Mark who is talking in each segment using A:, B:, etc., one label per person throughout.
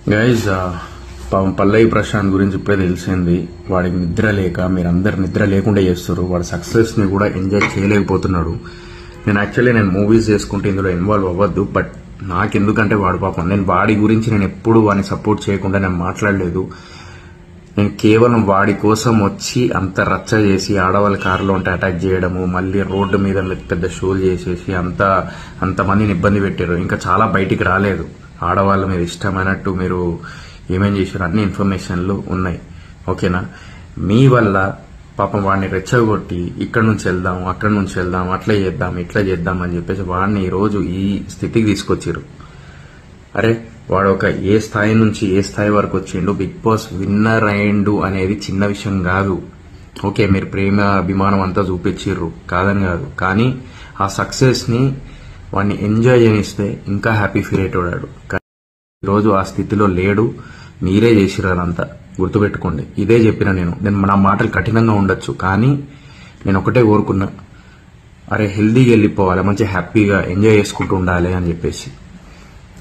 A: Guys పాపం పల్లవి ప్రశాంత్ గురించి ఇప్పుడే తెలిసింది. వాడికి నిద్ర లేక మీరందరు నిద్ర లేకుండా చేస్తారు. వాడు సక్సెస్ ని కూడా ఎంజాయ్ చేయలేకపోతున్నాడు. నేను మూవీస్ చేసుకుంటే ఇందులో ఇన్వాల్వ్ అవ్వద్దు, బట్ నాకెందుకంటే వాడు పాపం నేను వాడి గురించి నేను ఎప్పుడు వాడిని సపోర్ట్ చేయకుండా నేను మాట్లాడలేదు. నేను కేవలం వాడి కోసం వచ్చి అంత రచ్చ చేసి ఆడవాళ్ళ కారులో ఉంటే అటాక్ చేయడము, మళ్ళీ రోడ్డు మీద పెద్ద షోలు చేసేసి అంతమందిని ఇబ్బంది పెట్టారు. ఇంకా చాలా బయటికి రాలేదు. ఆడవాళ్ళ మీద ఇష్టమైనట్టు మీరు ఏమేం చేశారు అన్ని ఇన్ఫర్మేషన్లు ఉన్నాయి. ఓకేనా? మీ వల్ల పాపం వాడిని రెచ్చగొట్టి ఇక్కడ నుంచి వెళ్దాం, అక్కడ నుంచి వెళ్దాం, అట్లా చేద్దాం, ఇట్లా చేద్దాం అని చెప్పేసి వాడిని ఈరోజు ఈ స్థితికి తీసుకొచ్చారు. అరే వాడు ఒక ఏ స్థాయి నుంచి ఏ స్థాయి వరకు వచ్చిండు, బిగ్ బాస్ విన్నర్ అయ్యిండు అనేది చిన్న విషయం కాదు. ఓకే, మీరు ప్రేమ అభిమానం అంతా చూపించారు, కాదని కాదు, కానీ ఆ సక్సెస్ ని వాడిని ఎంజాయ్ చేయనిస్తే ఇంకా హ్యాపీ ఫీల్ అయ్యేటోడాడు. కానీ ఈరోజు ఆ స్థితిలో లేడు. మీరే చేసిరు అదంతా, గుర్తుపెట్టుకోండి. ఇదే చెప్పిన నేను నా మాటలు కఠినంగా ఉండొచ్చు, కానీ నేను ఒకటే కోరుకున్నా, అరే హెల్దీగా వెళ్ళిపోవాలి, మంచి హ్యాపీగా ఎంజాయ్ చేసుకుంటూ ఉండాలి అని చెప్పేసి.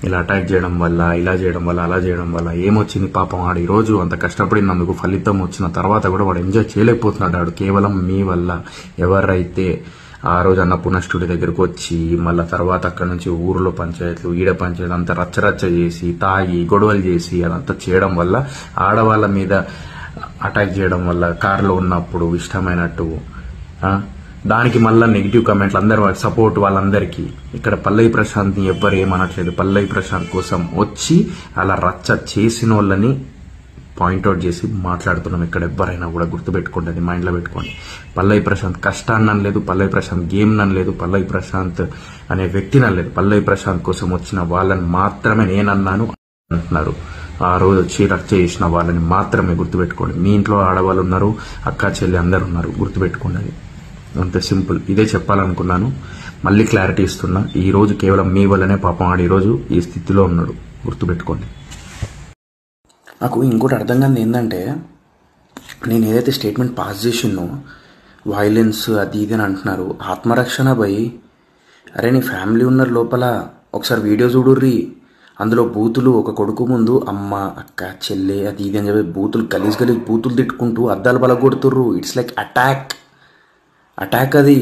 A: ఇలా అటాక్ చేయడం వల్ల, ఇలా చేయడం వల్ల, అలా చేయడం వల్ల ఏమొచ్చింది పాపం? వాడు ఈరోజు అంత కష్టపడినందుకు ఫలితం వచ్చిన తర్వాత కూడా వాడు ఎంజాయ్ చేయలేకపోతున్నాడు. వాడు కేవలం మీ వల్ల. ఎవరైతే ఆ రోజు అన్నపూర్ణ స్టూడియో దగ్గరకు వచ్చి మళ్ళా తర్వాత అక్కడ నుంచి ఊరిలో పంచాయతీలు, ఈడ పంచాయతీ అంతా రచ్చరచ్చ చేసి తాగి గొడవలు చేసి అదంతా చేయడం వల్ల, ఆడవాళ్ళ మీద అటాక్ చేయడం వల్ల కారులో ఉన్నప్పుడు ఇష్టమైనట్టు దానికి మళ్ళా నెగిటివ్ కామెంట్లు అందరు సపోర్ట్ వాళ్ళందరికీ. ఇక్కడ పల్లవి ప్రశాంత్ని ఎవ్వరు ఏమనట్లేదు. పల్లవి ప్రశాంత్ కోసం వచ్చి అలా రచ్చ చేసిన వాళ్ళని పాయింట్అవుట్ చేసి మాట్లాడుతున్నాం. ఇక్కడ ఎవరైనా కూడా గుర్తుపెట్టుకోండి, అది మైండ్లో పెట్టుకోండి. పల్లవి ప్రశాంత్ కష్టాన్ని అనలేదు, పల్లవి ప్రశాంత్ గేమ్ అనలేదు, పల్లవి ప్రశాంత్ అనే వ్యక్తిని అనలేదు. పల్లవి ప్రశాంత్ కోసం వచ్చిన వాళ్ళని మాత్రమే నేనన్నాను అంటున్నారు. ఆ రోజు వచ్చి రచ్చ చేసిన వాళ్ళని మాత్రమే గుర్తుపెట్టుకోండి. మీ ఇంట్లో ఆడవాళ్ళు ఉన్నారు, అక్క చెల్లి అందరు ఉన్నారు, గుర్తుపెట్టుకోండి. అది అంత సింపుల్. ఇదే చెప్పాలనుకున్నాను. మళ్ళీ క్లారిటీ ఇస్తున్నా. ఈ రోజు కేవలం మీ వల్లనే పాపం ఆడి ఈరోజు ఈ స్థితిలో ఉన్నాడు, గుర్తుపెట్టుకోండి. నాకు ఇంకోటి అర్థం కాదు ఏంటంటే, నేను ఏదైతే స్టేట్మెంట్ పాస్ చేసినో వైలెన్స్ అది ఇది అని అంటున్నారు. ఆత్మరక్షణ పోయి, అరే నీ ఫ్యామిలీ ఉన్నారు లోపల, ఒకసారి వీడియో చూడుర్రి. అందులో బూతులు, ఒక కొడుకు ముందు అమ్మ, అక్క, చెల్లె అది ఇది అని చెప్పి బూతులు గలీజ్ బూతులు తిట్టుకుంటూ అద్దాలు బలగొడుతుర్రు. It's like attack. అది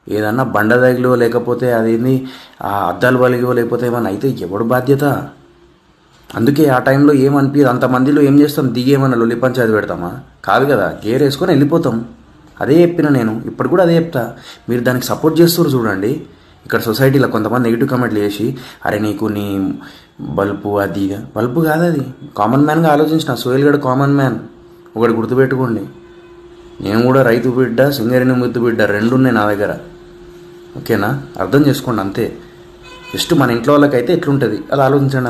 A: ఏదన్నా బండ తగిలో లేకపోతే అదేంది అద్దాలు బలిగో లేకపోతే ఏమన్నా అయితే ఎవడు బాధ్యత? అందుకే ఆ టైంలో ఏమనిపించదు. అంతమందిలో ఏం చేస్తాం? దిగేమన్నా లొల్లి పంచాయతీ పెడతామా? కాదు కదా, గేర్ వేసుకొని వెళ్ళిపోతాం. అదే చెప్పిన నేను, ఇప్పుడు కూడా అదే చెప్తా. మీరు దానికి సపోర్ట్ చేస్తారు చూడండి. ఇక్కడ సొసైటీలో కొంతమంది నెగిటివ్ కామెంట్లు చేసి, అరే నీకు నీ బల్బు అది బల్బు కాదు, అది కామన్ మ్యాన్గా ఆలోచించిన. సోయల్ గడ కామన్ మ్యాన్. ఒకటి గుర్తుపెట్టుకోండి, నేను కూడా రైతు బిడ్డ, సింగరేణి ముద్దు బిడ్డ, రెండు ఉన్నాయి నా దగ్గర. ఓకేనా? అర్థం చేసుకోండి అంతే. జస్ట్ మన ఇంట్లో వాళ్ళకైతే ఎట్లుంటుంది అది ఆలోచించండి.